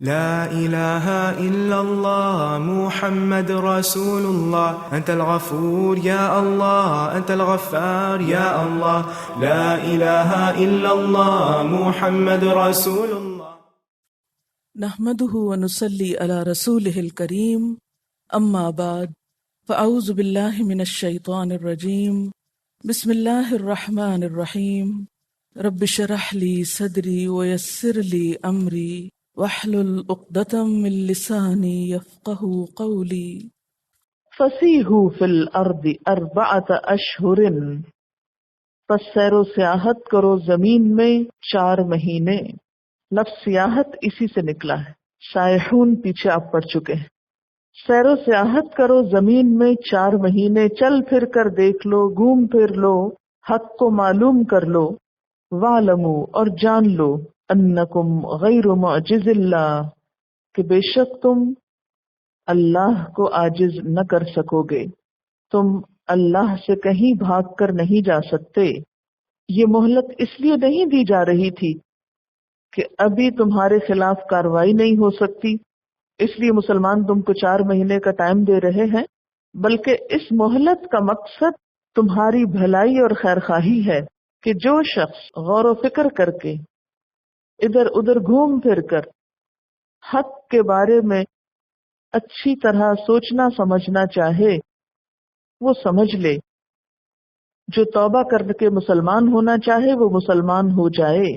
لا إله إلا الله محمد رسول الله أنت الغفور يا الله أنت الغفار يا الله لا إله إلا الله محمد رسول الله. نحمده ونصلي على رسوله الكريم أما بعد فأعوذ بالله من الشيطان الرجيم بسم الله الرحمن الرحيم رب اشرح لي صدري ويسر لي أمري واحلل عقدة من لساني يفقهوا قولي. فسیحوا فی الارض 4 اشہر، پس سیر و سیاحت کرو زمین میں 4 مہینے. لفظ سیاحت اسی سے نکلا ہے، سائحون پیچھے آپ پڑھ چکے ہیں. سیر و سیاحت کرو زمین میں 4 مہینے، چل پھر کر دیکھ لو، گھوم پھر لو، حق کو معلوم کر لو. وَاعْلَمُوا، اور جان لو، انکم غیر معجز اللہ، کہ بے شک تم اللہ کو عاجز نہ کر سکو گے، تم اللہ سے کہیں بھاگ کر نہیں جا سکتے. یہ مہلت اس لیے نہیں دی جا رہی تھی کہ ابھی تمہارے خلاف کارروائی نہیں ہو سکتی، اس لیے مسلمان تم کو 4 مہینے کا ٹائم دے رہے ہیں، بلکہ اس مہلت کا مقصد تمہاری بھلائی اور خیر خواہی ہے کہ جو شخص غور و فکر کر کے ادھر ادھر گھوم پھر کر حق کے بارے میں اچھی طرح سوچنا سمجھنا چاہے وہ سمجھ لے، جو توبہ کر کے مسلمان ہونا چاہے وہ مسلمان ہو جائے.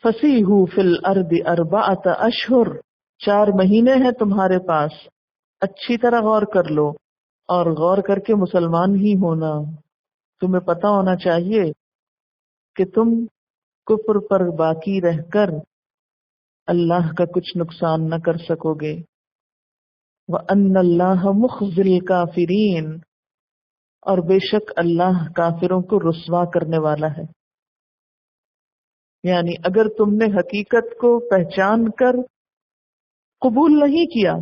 فسیحوا فی الارض 4 اشہر، 4 مہینے ہیں تمہارے پاس، اچھی طرح غور کر لو، اور غور کر کے مسلمان ہی ہونا. تمہیں پتہ ہونا چاہیے کہ تم کفر پر باقی رہ کر اللہ کا کچھ نقصان نہ کر سکو گے. وَأَنَّ اللَّهَ مُخْزِي الْكَافِرِينَ، اور بے شک اللہ کافروں کو رسوا کرنے والا ہے. یعنی اگر تم نے حقیقت کو پہچان کر قبول نہیں کیا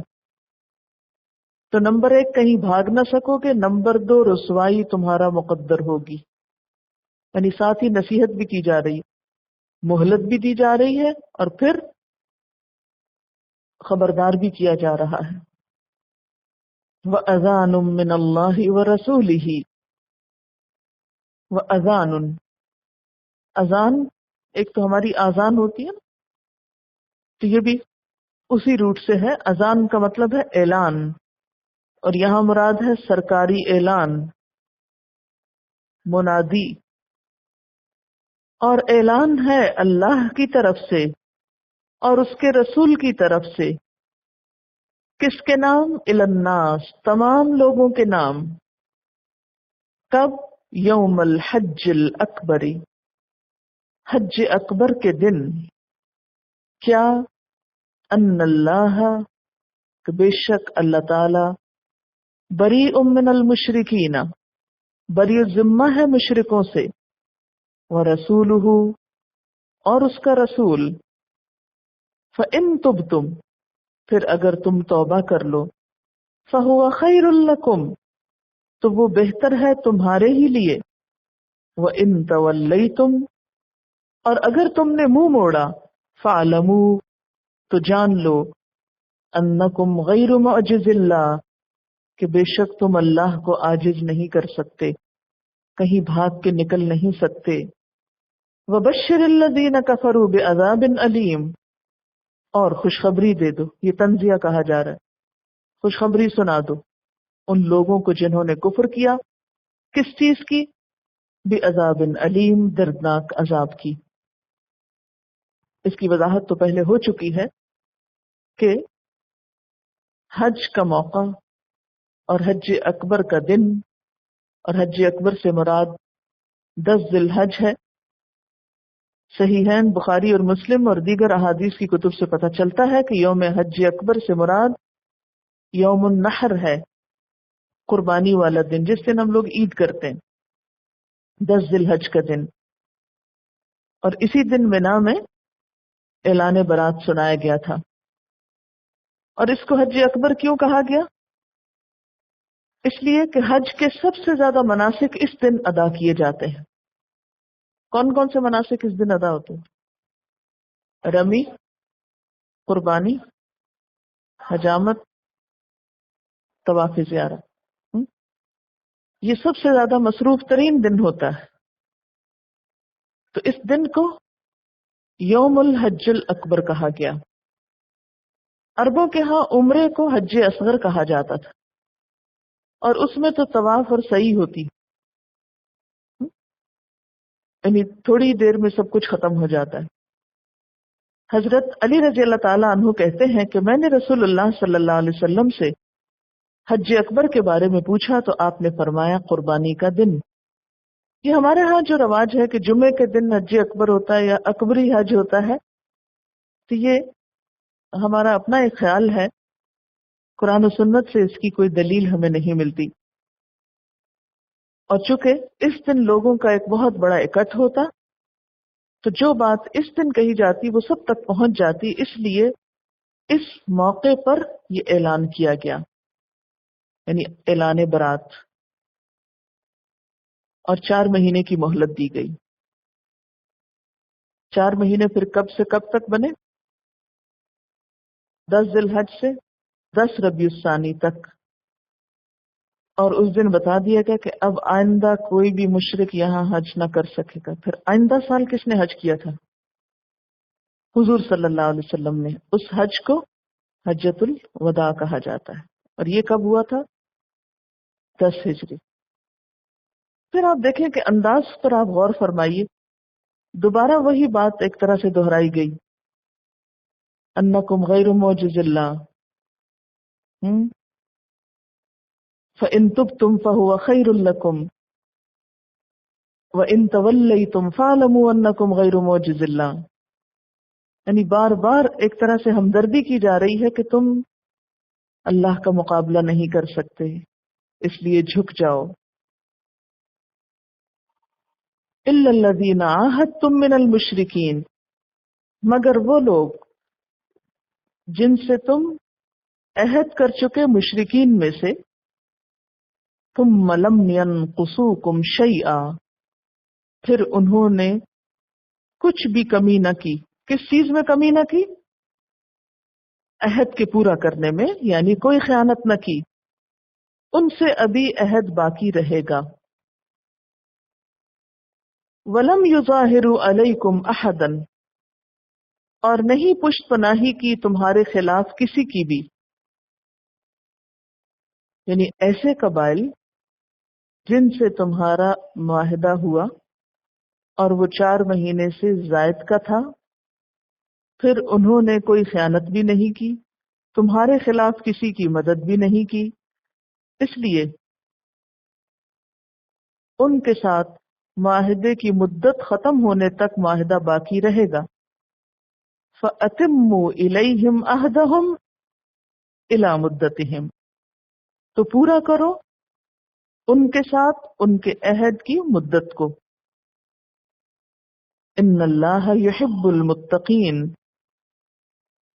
تو نمبر 1 کہیں بھاگ نہ سکو گے، نمبر 2 رسوائی تمہارا مقدر ہوگی. یعنی ساتھ ہی نصیحت بھی کی جا رہی، مہلت بھی دی جا رہی ہے، اور پھر خبردار بھی کیا جا رہا ہے. وَأَذَانٌ مِّنَ اللَّهِ وَرَسُولِهِ. وَأَذَانٌ، اذان ایک تو ہماری آذان ہوتی ہے، تو یہ بھی اسی روٹ سے ہے. اذان کا مطلب ہے اعلان، اور یہاں مراد ہے سرکاری اعلان، منادی. اور اعلان ہے اللہ کی طرف سے اور اس کے رسول کی طرف سے. کس کے نام؟ الی الناس، تمام لوگوں کے نام. کب؟ یوم الحج الاکبر، حج اکبر کے دن. کیا؟ ان اللہ، کہ بے شک اللہ تعالی، بریء من المشرکین، بری ذمہ ہے مشرکوں سے، ورسولہ، اور اس کا رسول. فإن تبتم، پھر اگر تم توبہ کر لو، فہو خیر لکم، تو وہ بہتر ہے تمہارے ہی لیے. وإن تولیتم، اور اگر تم نے منہ موڑا، فاعلموا، تو جان لو، انکم غیر معجز اللہ، کہ بے شک تم اللہ کو عاجز نہیں کر سکتے، کہیں بھاگ کے نکل نہیں سکتے. وبشر الذین کفروا بعذاب علیم، اور خوشخبری دے دو، یہ تنزیہ کہا جا رہا ہے، خوشخبری سنا دو ان لوگوں کو جنہوں نے کفر کیا. کس چیز کی؟ بعذاب علیم، دردناک عذاب کی. اس کی وضاحت تو پہلے ہو چکی ہے کہ حج کا موقع اور حج اکبر کا دن، اور حج اکبر سے مراد 10 ذی الحج ہے. صحیحین بخاری اور مسلم اور دیگر احادیث کی کتب سے پتہ چلتا ہے کہ یوم حج اکبر سے مراد یوم النحر ہے، قربانی والا دن، جس دن ہم لوگ عید کرتے ہیں، 10 ذی الحج کا دن. اور اسی دن مینا میں اعلان برات سنایا گیا تھا. اور اس کو حج اکبر کیوں کہا گیا؟ اس لیے کہ حج کے سب سے زیادہ مناسک اس دن ادا کیے جاتے ہیں. کون کون سے مناسک اس دن ادا ہوتے ہیں؟ رمی، قربانی، حجامت، طواف زیارہ، یہ سب سے زیادہ مصروف ترین دن ہوتا ہے. تو اس دن کو یوم الحج الاکبر کہا گیا. عربوں کے ہاں عمرے کو حج اصغر کہا جاتا تھا، اور اس میں تو طواف اور سعی ہوتی، یعنی تھوڑی دیر میں سب کچھ ختم ہو جاتا ہے. حضرت علی رضی اللہ تعالیٰ عنہ کہتے ہیں کہ میں نے رسول اللہ صلی اللہ علیہ وسلم سے حج اکبر کے بارے میں پوچھا تو آپ نے فرمایا قربانی کا دن. یہ ہمارے ہاں جو رواج ہے کہ جمعے کے دن حج اکبر ہوتا ہے یا اکبری حج ہوتا ہے، تو یہ ہمارا اپنا ایک خیال ہے، قرآن و سنت سے اس کی کوئی دلیل ہمیں نہیں ملتی. اور چونکہ اس دن لوگوں کا ایک بہت بڑا اکٹھ ہوتا، تو جو بات اس دن کہی جاتی وہ سب تک پہنچ جاتی، اس لیے اس موقع پر یہ اعلان کیا گیا، یعنی اعلان برات. اور 4 مہینے کی مہلت دی گئی. 4 مہینے پھر کب سے کب تک بنے؟ 10 ذی الحج سے 10 ربیع الثانی تک. اور اس دن بتا دیا گیا کہ اب آئندہ کوئی بھی مشرک یہاں حج نہ کر سکے گا. پھر آئندہ سال کس نے حج کیا تھا؟ حضور صلی اللہ علیہ وسلم نے. اس حج کو حجۃ الوداع کہا جاتا ہے. اور یہ کب ہوا تھا؟ 10 ہجری. پھر آپ دیکھیں کہ انداز پر آپ غور فرمائیے، دوبارہ وہی بات ایک طرح سے دہرائی گئی، انکم غیر معجز اللہ، فَإِن تُبْتُمْ فَهُوَ خَيْرٌ لَكُمْ وَإِن تَوَلَّيْتُمْ فَاعْلَمُوا أَنَّكُمْ غَيْرُ مُعْجِزِ اللَّهِ. یعنی بار بار ایک طرح سے ہمدردی کی جا رہی ہے کہ تم اللہ کا مقابلہ نہیں کر سکتے، اس لیے جھک جاؤ. إِلَّا الَّذِينَ عَاهَدتُّم مِّنَ الْمُشْرِكِينَ، مگر وہ لوگ جن سے تم عہد کر چکے مشرکین میں سے، ثُمَّ لَمْ يَنْقُصُوكُمْ شَيْئًا، پھر انہوں نے کچھ بھی کمی نہ کی. کس چیز میں کمی نہ کی؟ عہد کے پورا کرنے میں، یعنی کوئی خیانت نہ کی. ان سے ابھی عہد باقی رہے گا. وَلَمْ يُظَاهِرُوا عَلَيْكُمْ أَحَدًا، اور نہیں پشت پناہی کی تمہارے خلاف کسی کی بھی، یعنی ایسے قبائل جن سے تمہارا معاہدہ ہوا اور وہ 4 مہینے سے زائد کا تھا، پھر انہوں نے کوئی خیانت بھی نہیں کی، تمہارے خلاف کسی کی مدد بھی نہیں کی، اس لیے ان کے ساتھ معاہدے کی مدت ختم ہونے تک معاہدہ باقی رہے گا. فَأَتِمُّوا إِلَيْهِمْ عَهْدَهُمْ إِلَى مُدَّتِهِمْ، تو پورا کرو ان کے ساتھ ان کے عہد کی مدت کو. ان اللہ یحب المتقین،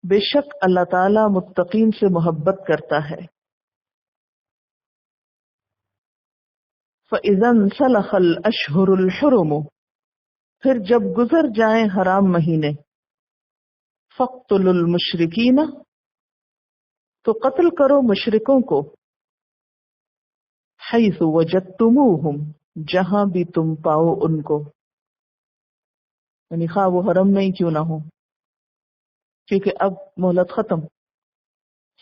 بے شک اللہ تعالی متقین سے محبت کرتا ہے. فَإِذَا انْسَلَخَ الْأَشْهُرُ الْحُرُمُ، پھر جب گزر جائیں حرام مہینے، فَاقْتُلُوا الْمُشْرِكِينَ، تو قتل کرو مشرکوں کو، حَيْثُ وَجَدْتُمُوهُمْ، جہاں بھی تم پاؤ ان کو، یعنی خواہ وہ حرم میں ہی کیوں نہ ہو، کیونکہ اب مہلت ختم،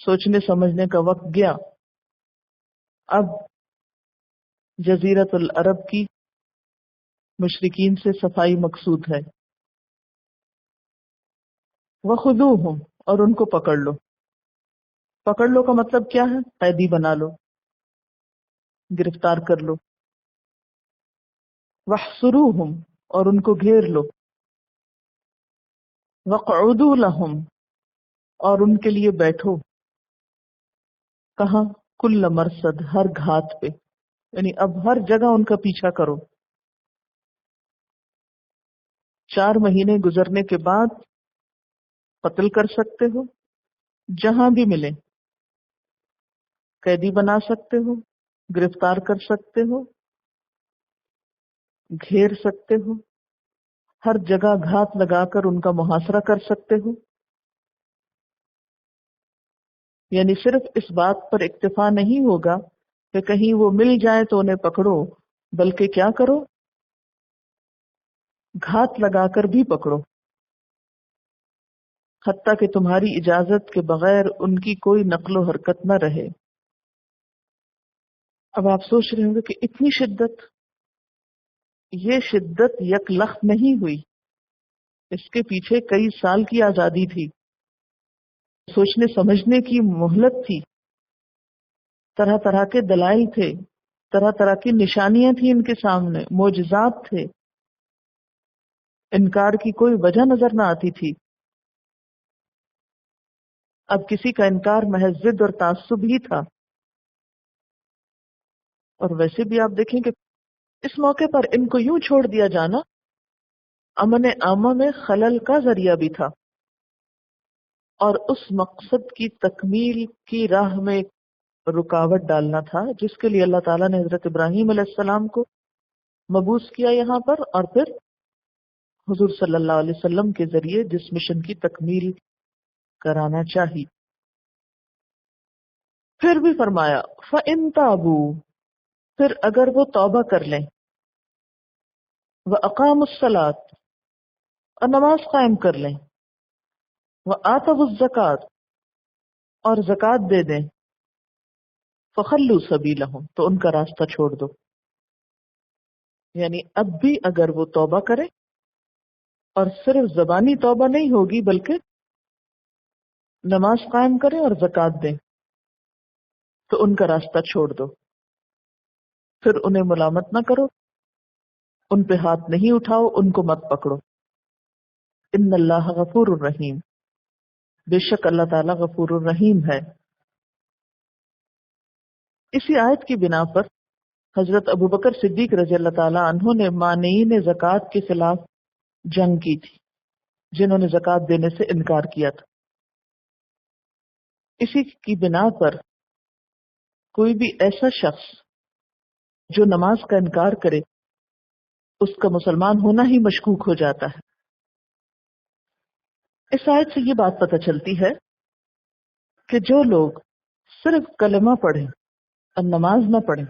سوچنے سمجھنے کا وقت گیا. اب جزیرت العرب کی مشرکین سے صفائی مقصود ہے. وَخُذُوهُمْ، اور ان کو پکڑ لو. پکڑ لو کا مطلب کیا ہے؟ قیدی بنا لو، گرفتار کر لو. وَاحْصُرُوهُمْ، اور ان کو گھیر لو. وَاقْعُدُوا لَهُمْ، اور ان کے لیے بیٹھو. کہاں؟ کل مرصد، ہر گھات پہ، یعنی اب ہر جگہ ان کا پیچھا کرو. 4 مہینے گزرنے کے بعد قتل کر سکتے ہو، جہاں بھی ملے، قیدی بنا سکتے ہو، گرفتار کر سکتے ہو، گھیر سکتے ہو، ہر جگہ گھات لگا کر ان کا محاصرہ کر سکتے ہو. یعنی صرف اس بات پر اکتفا نہیں ہوگا کہ کہیں وہ مل جائیں تو انہیں پکڑو، بلکہ کیا کرو، گھات لگا کر بھی پکڑو، حتیٰ کہ تمہاری اجازت کے بغیر ان کی کوئی نقل و حرکت نہ رہے۔ اب آپ سوچ رہے ہوں گے کہ اتنی شدت، یہ شدت یک لخت نہیں ہوئی، اس کے پیچھے کئی سال کی آزادی تھی، سوچنے سمجھنے کی مہلت تھی، طرح طرح کے دلائل تھے، طرح طرح کی نشانیاں تھیں ان کے سامنے، معجزات تھے، انکار کی کوئی وجہ نظر نہ آتی تھی۔ اب کسی کا انکار محض ضد اور تعصب ہی تھا۔ اور ویسے بھی آپ دیکھیں کہ اس موقع پر ان کو یوں چھوڑ دیا جانا امن عامہ میں خلل کا ذریعہ بھی تھا، اور اس مقصد کی تکمیل کی راہ میں رکاوٹ ڈالنا تھا جس کے لیے اللہ تعالیٰ نے حضرت ابراہیم علیہ السلام کو مبعوث کیا یہاں پر، اور پھر حضور صلی اللہ علیہ وسلم کے ذریعے جس مشن کی تکمیل کرانا چاہی۔ پھر بھی فرمایا فَإِن تَابُوا، پھر اگر وہ توبہ کر لیں، وَأَقَامُوا الصَّلَاةَ، اور نماز قائم کر لیں، وَآتَوُا الزَّكَاةَ، اور زکوٰۃ دے دیں، فَخَلُّوا سَبِيلَهُمْ، تو ان کا راستہ چھوڑ دو۔ یعنی اب بھی اگر وہ توبہ کریں، اور صرف زبانی توبہ نہیں ہوگی بلکہ نماز قائم کریں اور زکوٰۃ دیں، تو ان کا راستہ چھوڑ دو، پھر انہیں ملامت نہ کرو، ان پہ ہاتھ نہیں اٹھاؤ، ان کو مت پکڑو۔ ان اللہ غفور الرحیم، بے شک اللہ تعالیٰ غفور الرحیم ہے۔ اسی آیت کی بنا پر حضرت ابوبکر صدیق رضی اللہ تعالیٰ عنہ نے مانعین زکوٰۃ کے خلاف جنگ کی تھی، جنہوں نے زکوٰۃ دینے سے انکار کیا تھا۔ اسی کی بنا پر کوئی بھی ایسا شخص جو نماز کا انکار کرے، اس کا مسلمان ہونا ہی مشکوک ہو جاتا ہے۔ اس آیت سے یہ بات پتہ چلتی ہے کہ جو لوگ صرف کلمہ پڑھیں اور نماز نہ پڑھیں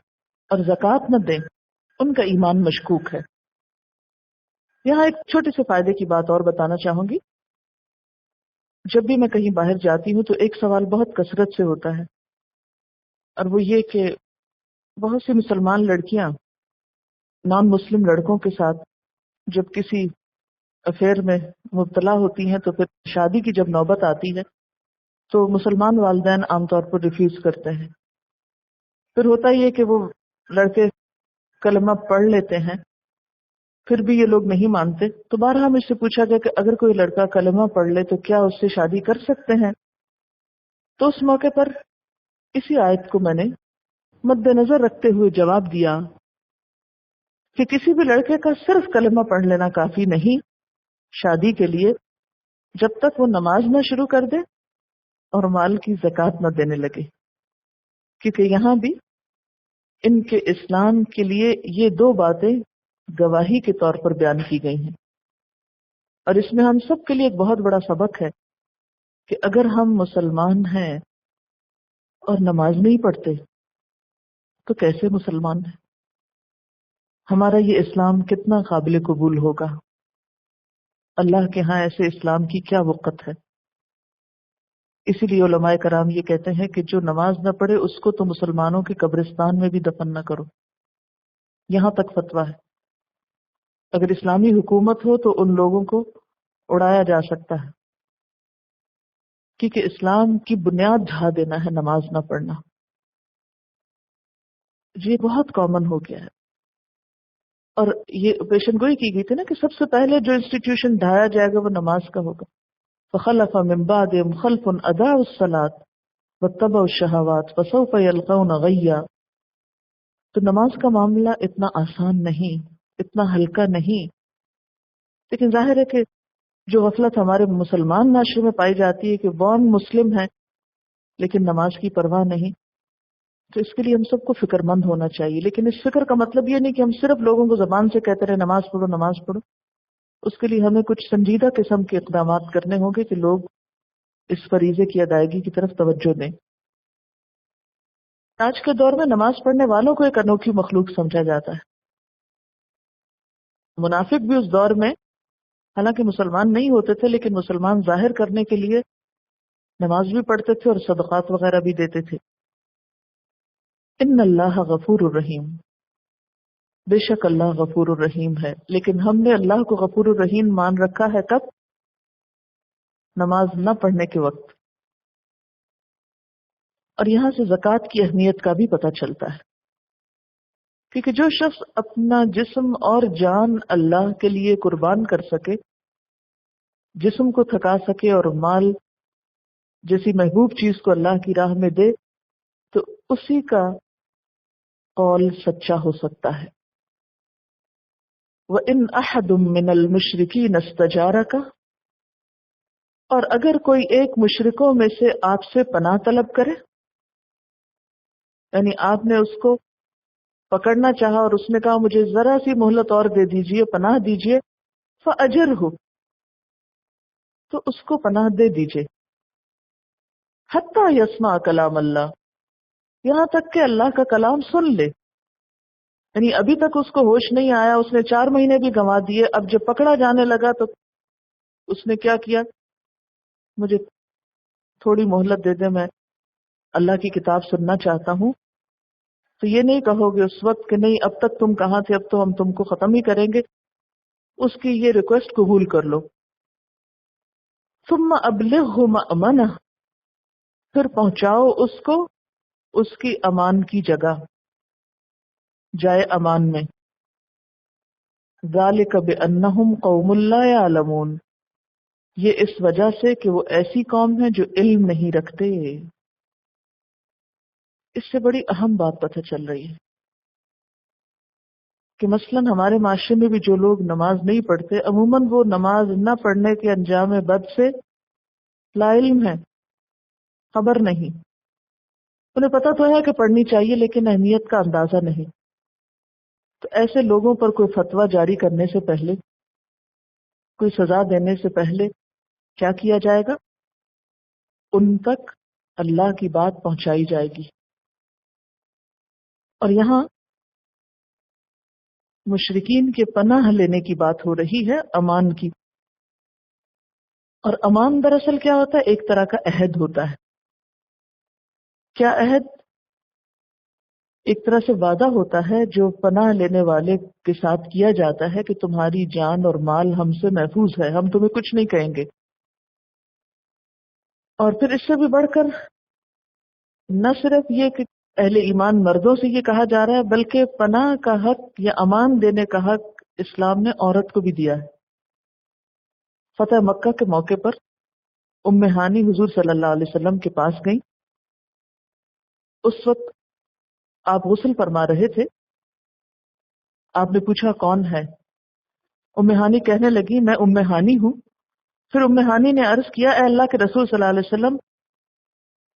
اور زکوٰۃ نہ دیں، ان کا ایمان مشکوک ہے۔ یہاں ایک چھوٹے سے فائدے کی بات اور بتانا چاہوں گی۔ جب بھی میں کہیں باہر جاتی ہوں تو ایک سوال بہت کثرت سے ہوتا ہے، اور وہ یہ کہ بہت سی مسلمان لڑکیاں نان مسلم لڑکوں کے ساتھ جب کسی افیئر میں مبتلا ہوتی ہیں تو پھر شادی کی جب نوبت آتی ہے تو مسلمان والدین عام طور پر ریفیوز کرتے ہیں۔ پھر ہوتا یہ کہ وہ لڑکے کلمہ پڑھ لیتے ہیں، پھر بھی یہ لوگ نہیں مانتے، تو بارہا مجھ سے پوچھا گیا کہ اگر کوئی لڑکا کلمہ پڑھ لے تو کیا اس سے شادی کر سکتے ہیں؟ تو اس موقع پر اسی آیت کو میں نے مد نظر رکھتے ہوئے جواب دیا کہ کسی بھی لڑکے کا صرف کلمہ پڑھ لینا کافی نہیں شادی کے لیے، جب تک وہ نماز نہ شروع کر دے اور مال کی زکوٰۃ نہ دینے لگے، کیونکہ یہاں بھی ان کے اسلام کے لیے یہ دو باتیں گواہی کے طور پر بیان کی گئی ہیں۔ اور اس میں ہم سب کے لیے ایک بہت بڑا سبق ہے کہ اگر ہم مسلمان ہیں اور نماز نہیں پڑھتے تو کیسے مسلمان ہیں؟ ہمارا یہ اسلام کتنا قابل قبول ہوگا؟ اللہ کے ہاں ایسے اسلام کی کیا وقت ہے؟ اسی لیے علماء کرام یہ کہتے ہیں کہ جو نماز نہ پڑھے اس کو تو مسلمانوں کے قبرستان میں بھی دفن نہ کرو، یہاں تک فتویٰ ہے۔ اگر اسلامی حکومت ہو تو ان لوگوں کو اڑایا جا سکتا ہے، کیونکہ اسلام کی بنیاد ڈھا دینا ہے نماز نہ پڑھنا۔ یہ بہت کامن ہو گیا ہے، اور یہ پیشن گوئی کی گئی تھی نا کہ سب سے پہلے جو انسٹیٹیوشن ڈھایا جائے گا وہ نماز کا ہوگا۔ فخلف من بعدهم خلف اضاعوا الصلاة واتبعوا الشهوات فسوف يلقون غیا۔ تو نماز کا معاملہ اتنا آسان نہیں، اتنا ہلکا نہیں، لیکن ظاہر ہے کہ جو غفلت ہمارے مسلمان معاشرے میں پائی جاتی ہے کہ بورن مسلم ہے لیکن نماز کی پرواہ نہیں، تو اس کے لیے ہم سب کو فکر مند ہونا چاہیے۔ لیکن اس فکر کا مطلب یہ نہیں کہ ہم صرف لوگوں کو زبان سے کہتے رہے نماز پڑھو نماز پڑھو۔ اس کے لیے ہمیں کچھ سنجیدہ قسم کے اقدامات کرنے ہوں گے کہ لوگ اس فریضے کی ادائیگی کی طرف توجہ دیں۔ آج کے دور میں نماز پڑھنے والوں کو ایک انوکھی مخلوق سمجھا جاتا ہے. منافق بھی اس دور میں حالانکہ مسلمان نہیں ہوتے تھے لیکن مسلمان ظاہر کرنے کے لیے نماز بھی پڑھتے تھے اور صدقات وغیرہ بھی دیتے تھے. ان اللہ غفور الرحیم، بے شک اللہ غفور الرحیم ہے. لیکن ہم نے اللہ کو غفور الرحیم مان رکھا ہے کب؟ نماز نہ پڑھنے کے وقت. اور یہاں سے زکوٰۃ کی اہمیت کا بھی پتہ چلتا ہے، کیونکہ جو شخص اپنا جسم اور جان اللہ کے لیے قربان کر سکے، جسم کو تھکا سکے اور مال جیسی محبوب چیز کو اللہ کی راہ میں دے، تو اسی کا قول سچا ہو سکتا ہے. وَإِنْ أَحَدٌ مِّنَ الْمُشْرِكِينَ اسْتَجَارَكَ، اور اگر کوئی ایک مشرکوں میں سے آپ سے پناہ طلب کرے، یعنی آپ نے اس کو پکڑنا چاہا اور اس نے کہا مجھے ذرا سی مہلت اور دے دیجئے، پناہ دیجئے، فَأَجِرْهُ، تو اس کو پناہ دے دیجئے. حَتَّى يَسْمَعَ كَلَامَ اللَّهِ، یہاں تک کہ اللہ کا کلام سن لے. یعنی ابھی تک اس کو ہوش نہیں آیا، اس نے 4 مہینے بھی گنوا دیے. اب جب پکڑا جانے لگا تو اس نے کیا کیا؟ مجھے تھوڑی مہلت دے دے، میں اللہ کی کتاب سننا چاہتا ہوں. تو یہ نہیں کہو گے اس وقت کہ نہیں اب تک تم کہاں تھے، اب تو ہم تم کو ختم ہی کریں گے. اس کی یہ ریکویسٹ قبول کر لو. ثم ابلغہ مأمنہ، پھر پہنچاؤ اس کو اس کی امان کی جگہ، جائے امان میں. ذالک بأنہم قوم لا یعلمون، یہ اس وجہ سے کہ وہ ایسی قوم ہے جو علم نہیں رکھتے. اس سے بڑی اہم بات پتہ چل رہی ہے کہ مثلاً ہمارے معاشرے میں بھی جو لوگ نماز نہیں پڑھتے، عموماً وہ نماز نہ پڑھنے کے انجام بد سے لا علم ہے، خبر نہیں. انہیں پتہ تو ہے کہ پڑھنی چاہیے لیکن اہمیت کا اندازہ نہیں. تو ایسے لوگوں پر کوئی فتویٰ جاری کرنے سے پہلے، کوئی سزا دینے سے پہلے کیا کیا جائے گا؟ ان تک اللہ کی بات پہنچائی جائے گی. اور یہاں مشرکین کے پناہ لینے کی بات ہو رہی ہے، امان کی. اور امان دراصل کیا ہوتا ہے؟ ایک طرح کا عہد ہوتا ہے. کیا عہد؟ ایک طرح سے وعدہ ہوتا ہے جو پناہ لینے والے کے ساتھ کیا جاتا ہے کہ تمہاری جان اور مال ہم سے محفوظ ہے، ہم تمہیں کچھ نہیں کہیں گے. اور پھر اس سے بھی بڑھ کر نہ صرف یہ کہ اہل ایمان مردوں سے یہ کہا جا رہا ہے، بلکہ پناہ کا حق یا امان دینے کا حق اسلام نے عورت کو بھی دیا ہے. فتح مکہ کے موقع پر ام ہانی حضور صلی اللہ علیہ وسلم کے پاس گئیں. اس وقت آپ غسل فرما رہے تھے. آپ نے پوچھا کون ہے؟ ام ہانی کہنے لگی میں ام ہانی ہوں. پھر ام ہانی نے عرض کیا اے اللہ کے رسول صلی اللہ علیہ وسلم،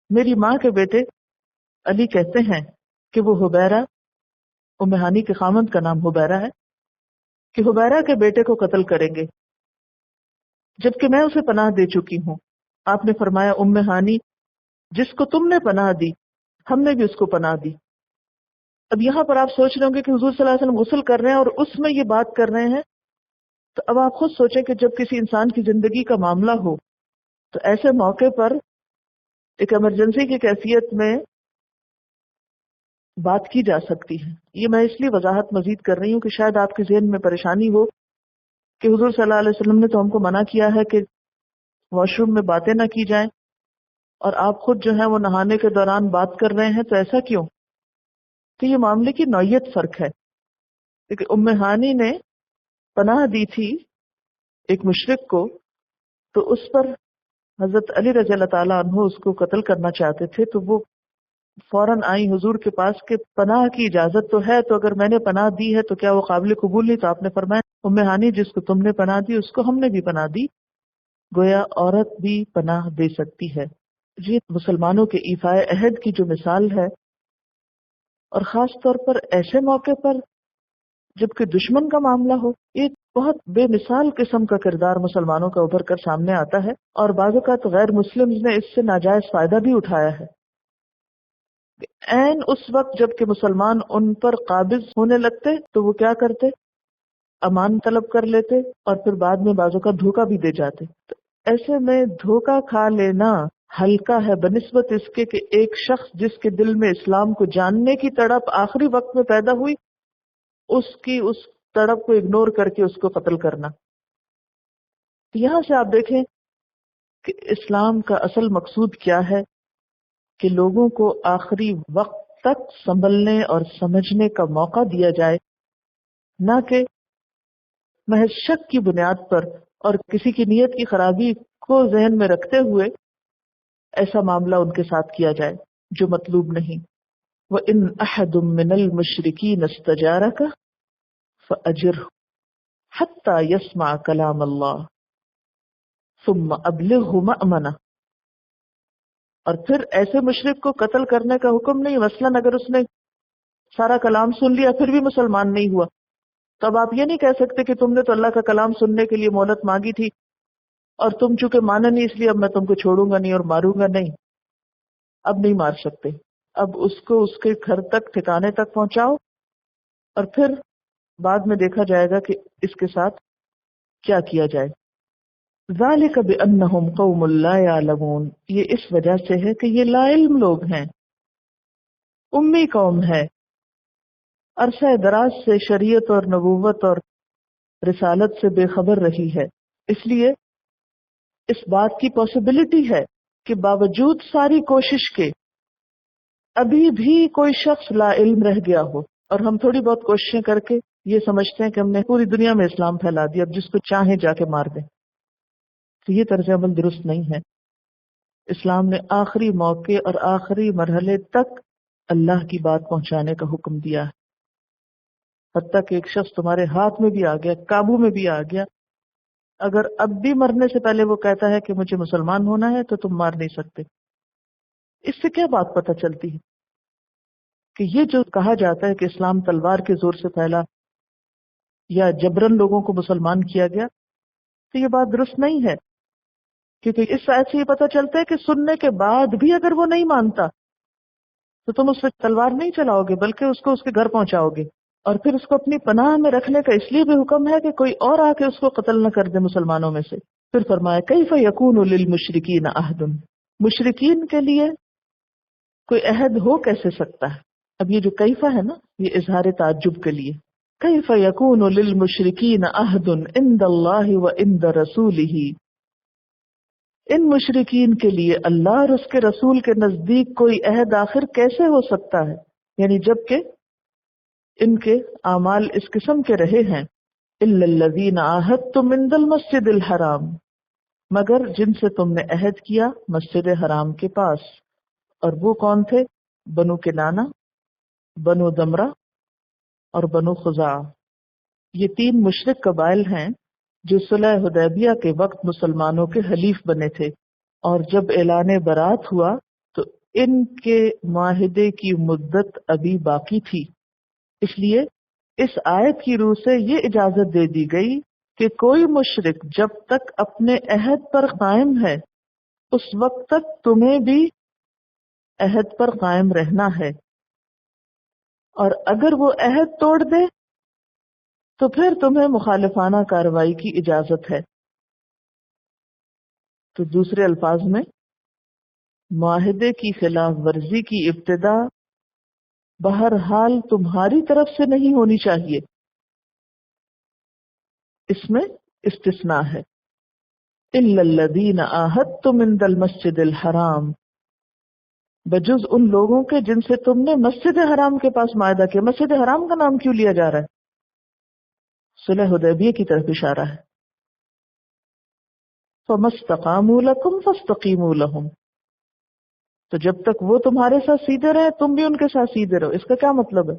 میری ماں کے بیٹے علی کہتے ہیں کہ وہ حبیرہ، ام ہانی کے خامند کا نام حبیرہ ہے، کہ حبیرہ کے بیٹے کو قتل کریں گے جبکہ میں اسے پناہ دے چکی ہوں. آپ نے فرمایا ام ہانی، جس کو تم نے پناہ دی ہم نے بھی اس کو پناہ دی. اب یہاں پر آپ سوچ رہے ہوں گے کہ حضور صلی اللہ علیہ وسلم غسل کر رہے ہیں اور اس میں یہ بات کر رہے ہیں. تو اب آپ خود سوچیں کہ جب کسی انسان کی زندگی کا معاملہ ہو تو ایسے موقع پر ایک ایمرجنسی کی کیفیت میں بات کی جا سکتی ہے. یہ میں اس لیے وضاحت مزید کر رہی ہوں کہ شاید آپ کے ذہن میں پریشانی ہو کہ حضور صلی اللہ علیہ وسلم نے تو ہم کو منع کیا ہے کہ واش روم میں باتیں نہ کی جائیں، اور آپ خود جو ہیں وہ نہانے کے دوران بات کر رہے ہیں، تو ایسا کیوں؟ کہ یہ معاملے کی نوعیت فرق ہے. کیونکہ ام ہانی نے پناہ دی تھی ایک مشرک کو، تو اس پر حضرت علی رضی اللہ تعالیٰ عنہ اس کو قتل کرنا چاہتے تھے. تو وہ فوراً آئی حضور کے پاس کہ پناہ کی اجازت تو ہے، تو اگر میں نے پناہ دی ہے تو کیا وہ قابل قبول نہیں؟ تو آپ نے فرمایا ام ہانی، جس کو تم نے پناہ دی اس کو ہم نے بھی پناہ دی. گویا عورت بھی پناہ دے سکتی ہے. یہ مسلمانوں کے ایفائے عہد کی جو مثال ہے، اور خاص طور پر ایسے موقع پر جبکہ دشمن کا معاملہ ہو، یہ بہت بے مثال قسم کا کردار مسلمانوں کا ابھر کر سامنے آتا ہے. اور بعض اوقات غیر مسلم نے اس سے ناجائز فائدہ بھی اٹھایا ہے عین اس وقت جب کہ مسلمان ان پر قابض ہونے لگتے تو وہ کیا کرتے؟ امان طلب کر لیتے اور پھر بعد میں بازو کا دھوکہ بھی دے جاتے. تو ایسے میں دھوکہ کھا لینا ہلکا ہے بنسبت اس کے کہ ایک شخص جس کے دل میں اسلام کو جاننے کی تڑپ آخری وقت میں پیدا ہوئی، اس کی اس تڑپ کو اگنور کر کے اس کو قتل کرنا. یہاں سے آپ دیکھیں کہ اسلام کا اصل مقصود کیا ہے کہ لوگوں کو آخری وقت تک سنبھلنے اور سمجھنے کا موقع دیا جائے، نہ کہ محض شک کی بنیاد پر اور کسی کی نیت کی خرابی کو ذہن میں رکھتے ہوئے ایسا معاملہ ان کے ساتھ کیا جائے جو مطلوب نہیں. وَإِنْ أَحَدٌ مِّنَ الْمُشْرِكِينَ اسْتَجَارَكَ فَأَجِرْهُ حَتَّى يَسْمَعَ كَلَامَ اللَّهِ ثُمَّ أَبْلِغْهُ مَأْمَنَهُ. اور پھر ایسے مشرک کو قتل کرنے کا حکم نہیں. مثلاً اگر اس نے سارا کلام سن لیا پھر بھی مسلمان نہیں ہوا، تو اب آپ یہ نہیں کہہ سکتے کہ تم نے تو اللہ کا کلام سننے کے لیے مہلت مانگی تھی اور تم چونکہ مانا نہیں اس لیے اب میں تم کو چھوڑوں گا نہیں اور ماروں گا نہیں. اب نہیں مار سکتے. اب اس کو اس کے گھر تک ٹھکانے تک پہنچاؤ اور پھر بعد میں دیکھا جائے گا کہ اس کے ساتھ کیا کیا جائے. ذالک بأنہم قوم لا یعلمون. یہ اس وجہ سے ہے کہ یہ لا علم لوگ ہیں، امی قوم ہے، عرصہ دراز سے شریعت اور نبوت اور رسالت سے بے خبر رہی ہے. اس لیے اس بات کی پاسبلٹی ہے کہ باوجود ساری کوشش کے ابھی بھی کوئی شخص لا علم رہ گیا ہو، اور ہم تھوڑی بہت کوششیں کر کے یہ سمجھتے ہیں کہ ہم نے پوری دنیا میں اسلام پھیلا دیا، اب جس کو چاہیں جا کے مار دیں. تو یہ طرز عمل درست نہیں ہے. اسلام نے آخری موقع اور آخری مرحلے تک اللہ کی بات پہنچانے کا حکم دیا ہے. حتیٰ کہ ایک شخص تمہارے ہاتھ میں بھی آ گیا، قابو میں بھی آ گیا، اگر اب بھی مرنے سے پہلے وہ کہتا ہے کہ مجھے مسلمان ہونا ہے تو تم مار نہیں سکتے. اس سے کیا بات پتہ چلتی ہے کہ یہ جو کہا جاتا ہے کہ اسلام تلوار کے زور سے پھیلا یا جبرن لوگوں کو مسلمان کیا گیا، تو یہ بات درست نہیں ہے. کیونکہ اس آیت سے یہ پتہ چلتا ہے کہ سننے کے بعد بھی اگر وہ نہیں مانتا تو تم اس پہ تلوار نہیں چلاؤ گے بلکہ اس کو اس کے گھر پہنچاؤ گے، اور پھر اس کو اپنی پناہ میں رکھنے کا اس لیے بھی حکم ہے کہ کوئی اور آ کے اس کو قتل نہ کر دے مسلمانوں میں سے. پھر فرمایا کیف یکون للمشرکین عہد. مشرکین کے لیے کوئی عہد ہو کیسے سکتا ہے؟ اب یہ جو کیفہ ہے نا، یہ اظہار تعجب کے لیے. کیف یکون للمشرکین عہد عند اللہ وعند رسولہ. ان مشرکین کے لیے اللہ اور اس کے رسول کے نزدیک کوئی عہد آخر کیسے ہو سکتا ہے؟ یعنی جب کہ ان کے اعمال اس قسم کے رہے ہیں. الا الذین عاہدتم عند المسجد الحرام. مگر جن سے تم نے عہد کیا مسجد حرام کے پاس. اور وہ کون تھے؟ بنو کنانہ، بنو دمرہ اور بنو خزاعہ. یہ 3 مشرک قبائل ہیں جو صلح حدیبیہ کے وقت مسلمانوں کے حلیف بنے تھے، اور جب اعلان برات ہوا تو ان کے معاہدے کی مدت ابھی باقی تھی. اس لیے اس آیت کی روح سے یہ اجازت دے دی گئی کہ کوئی مشرک جب تک اپنے عہد پر قائم ہے اس وقت تک تمہیں بھی عہد پر قائم رہنا ہے، اور اگر وہ عہد توڑ دے تو پھر تمہیں مخالفانہ کارروائی کی اجازت ہے. تو دوسرے الفاظ میں معاہدے کی خلاف ورزی کی ابتدا بہرحال تمہاری طرف سے نہیں ہونی چاہیے. اس میں استثناء ہے. الا الذین عاہدتم عند المسجد الحرام. بجز ان لوگوں کے جن سے تم نے مسجد حرام کے پاس معاہدہ کیا. مسجد حرام کا نام کیوں لیا جا رہا ہے؟ صلح حدیبیہ کی طرف اشارہ ہے. فَمَا اسْتَقَامُوا لَكُمْ فَاسْتَقِيمُوا لَهُمْ. تو جب تک وہ تمہارے ساتھ سیدھے رہے تم بھی ان کے ساتھ سیدھے رہو. اس کا کیا مطلب ہے؟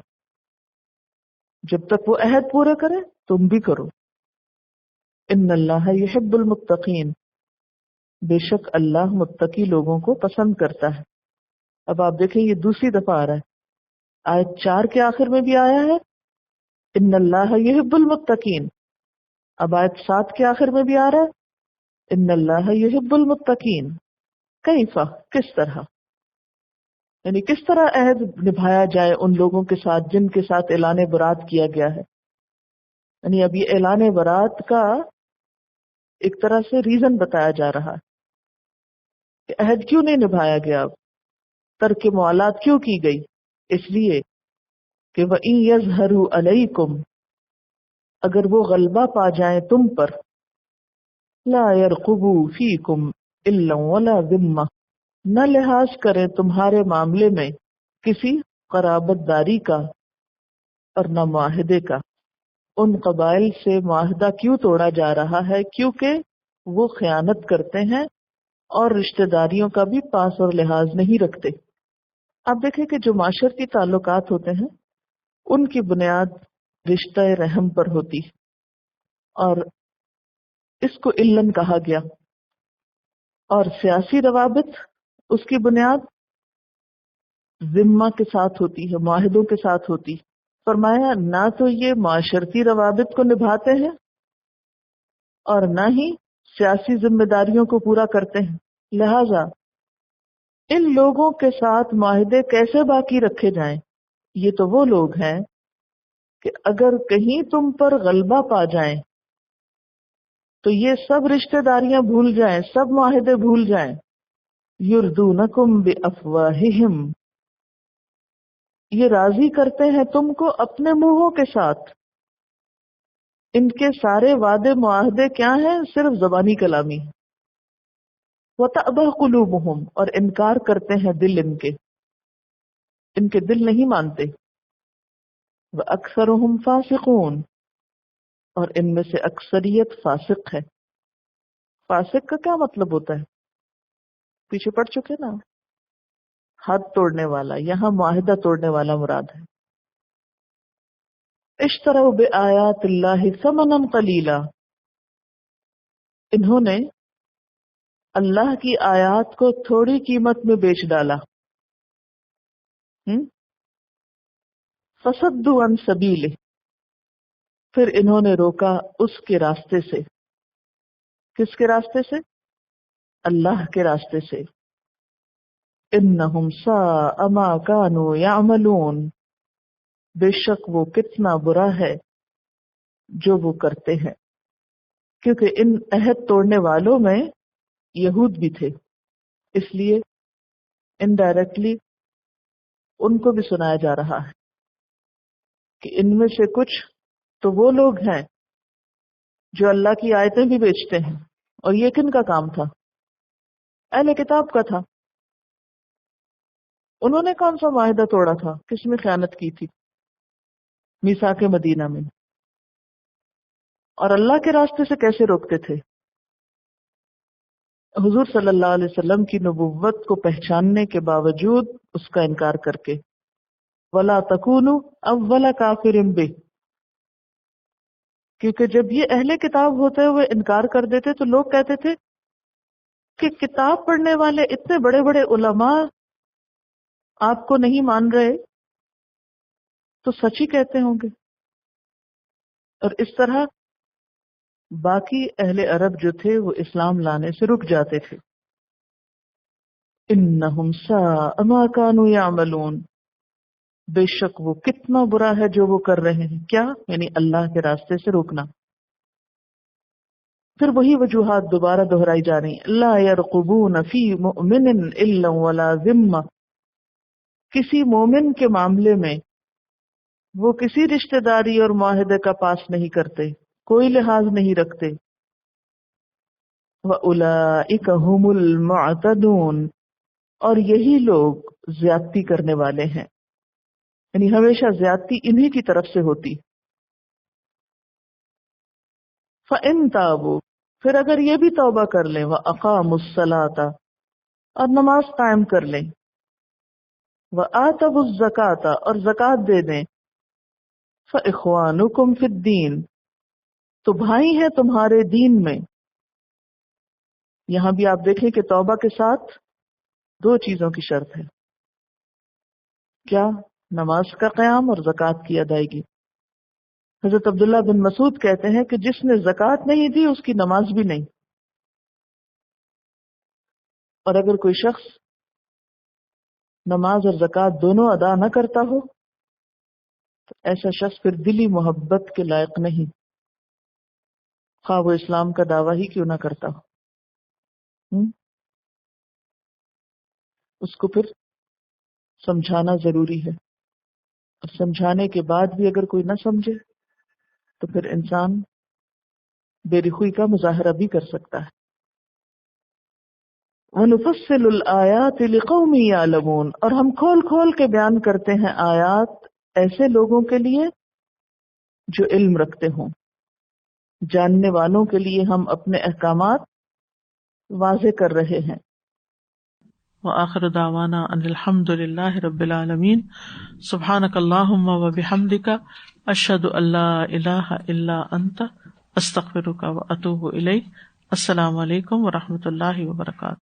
جب تک وہ عہد پورے کرے تم بھی کرو. ان اللہ یحب المتقین. بے شک اللہ متقی لوگوں کو پسند کرتا ہے. اب آپ دیکھیں یہ دوسری دفعہ آ رہا ہے. آیت 4 کے آخر میں بھی آیا ہے ان اللہ یحب المتقین. اب آیت 7 کے آخر میں بھی آ رہا ہے ان اللہ یحب المتقین. کیفہ، کس طرح؟ یعنی کس طرح عہد نبھایا جائے ان لوگوں کے ساتھ جن کے ساتھ اعلان برات کیا گیا ہے. یعنی اب یہ اعلان برات کا ایک طرح سے ریزن بتایا جا رہا ہے کہ عہد کیوں نہیں نبھایا گیا، اب ترک موالات کیوں کی گئی. اس لیے کہ وَإِن يَظْهَرُوا عَلَيْكُمْ، اگر وہ غلبہ پا جائیں تم پر، لَا يَرْقُبُوا فِيكُمْ إِلًّا وَلَا ذِمَّةً، نہ لحاظ کریں تمہارے معاملے میں کسی قرابت داری کا اور نہ معاہدے کا. ان قبائل سے معاہدہ کیوں توڑا جا رہا ہے؟ کیونکہ وہ خیانت کرتے ہیں اور رشتہ داریوں کا بھی پاس اور لحاظ نہیں رکھتے. آپ دیکھیں کہ جو معاشرتی تعلقات ہوتے ہیں ان کی بنیاد رشتہ رحم پر ہوتی اور اس کو علن کہا گیا، اور سیاسی روابط اس کی بنیاد ذمہ کے ساتھ ہوتی ہے، معاہدوں کے ساتھ ہوتی. فرمایا نہ تو یہ معاشرتی روابط کو نبھاتے ہیں اور نہ ہی سیاسی ذمہ داریوں کو پورا کرتے ہیں. لہذا ان لوگوں کے ساتھ معاہدے کیسے باقی رکھے جائیں؟ یہ تو وہ لوگ ہیں کہ اگر کہیں تم پر غلبہ پا جائیں تو یہ سب رشتہ داریاں بھول جائیں، سب معاہدے بھول جائیں. یردونکم بافواہہم، یہ راضی کرتے ہیں تم کو اپنے منہوں کے ساتھ. ان کے سارے وعدے معاہدے کیا ہیں؟ صرف زبانی کلامی. وَتَأْبَى قُلُوبُهُمْ، اور انکار کرتے ہیں دل ان کے دل نہیں مانتے. وَأَكْثَرُهُمْ فَاسِقُونَ، اور ان میں سے اکثریت فاسق ہے. فاسق کا کیا مطلب ہوتا ہے؟ پیچھے پڑ چکے نا، حد توڑنے والا. یہاں معاہدہ توڑنے والا مراد ہے. اشتروا بآیات اللہ ثمنا قلیلا، انہوں نے اللہ کی آیات کو تھوڑی قیمت میں بیچ ڈالا. فصدوا عن سبیلہ، پھر انہوں نے روکا اس کے راستے سے. کس کے راستے سے؟ اللہ کے راستے سے. انہم ساء ما کانوا یعملون، بے شک وہ کتنا برا ہے جو وہ کرتے ہیں. کیونکہ ان عہد توڑنے والوں میں یہود بھی تھے، اس لیے انڈائریکٹلی ان کو بھی سنایا جا رہا ہے کہ ان میں سے کچھ تو وہ لوگ ہیں جو اللہ کی آیتیں بھی بیچتے ہیں. اور یہ کن کا کام تھا؟ اہل کتاب کا تھا. انہوں نے کون سا معاہدہ توڑا تھا؟ کس میں خیانت کی تھی؟ میثاق مدینہ میں. اور اللہ کے راستے سے کیسے روکتے تھے؟ حضور صلی اللہ علیہ وسلم کی نبوت کو پہچاننے کے باوجود اس کا انکار کر کے. وَلَا تَكُونُوا أَوَّلَ كَافِرٍ بِهِ، کیونکہ جب یہ اہل کتاب ہوتے ہوئے انکار کر دیتے تو لوگ کہتے تھے کہ کتاب پڑھنے والے اتنے بڑے بڑے علماء آپ کو نہیں مان رہے تو سچ ہی کہتے ہوں گے. اور اس طرح باقی اہل عرب جو تھے وہ اسلام لانے سے رک جاتے تھے. انہم ساء ما کانوا یعملون، بے شک وہ کتنا برا ہے جو وہ کر رہے ہیں. کیا؟ یعنی اللہ کے راستے سے روکنا. پھر وہی وجوہات دوبارہ دہرائی جا رہی ہیں. لا یرقبون فی مؤمن الا ولا ذمہ، کسی مومن کے معاملے میں وہ کسی رشتہ داری اور معاہدے کا پاس نہیں کرتے، کوئی لحاظ نہیں رکھتے. وَأُولَئِكَ هُمُ الْمُعْتَدُونَ، اور یہی لوگ زیادتی کرنے والے ہیں. یعنی ہمیشہ زیادتی انہی کی طرف سے ہوتی. فَإِن تَابُوا، پھر اگر یہ بھی توبہ کر لیں، وَأَقَامُوا الصَّلَاةَ، اور نماز قائم کر لیں، وَآتَوُا الزَّكَاةَ، اور زکوٰۃ دے دیں، فَإِخْوَانُكُمْ فِي الدِّينِ، تو بھائی ہیں تمہارے دین میں. یہاں بھی آپ دیکھیں کہ توبہ کے ساتھ دو چیزوں کی شرط ہے. کیا؟ نماز کا قیام اور زکوٰۃ کی ادائیگی. حضرت عبداللہ بن مسعود کہتے ہیں کہ جس نے زکوٰۃ نہیں دی اس کی نماز بھی نہیں. اور اگر کوئی شخص نماز اور زکوٰۃ دونوں ادا نہ کرتا ہو تو ایسا شخص پھر دلی محبت کے لائق نہیں، خواہ وہ اسلام کا دعویٰ ہی کیوں نہ کرتا ہو۔ اس کو پھر سمجھانا ضروری ہے، اور سمجھانے کے بعد بھی اگر کوئی نہ سمجھے تو پھر انسان بے رخوئی کا مظاہرہ بھی کر سکتا ہے۔ وَنُفَصِّلُ الْآيَاتِ لِقَوْمٍ يَعْلَمُونَ، اور ہم کھول کھول کے بیان کرتے ہیں آیات ایسے لوگوں کے لیے جو علم رکھتے ہوں، جاننے والوں کے لیے ہم اپنے احکامات واضح کر رہے ہیں۔ وآخر دعوانا ان الحمد للہ رب العالمین۔ سبحانک اللہم وبحمدک، اشہد ان لا الہ الا انت، استغفرک واتوب الیک۔ السلام علیکم ورحمۃ اللہ وبرکاتہ۔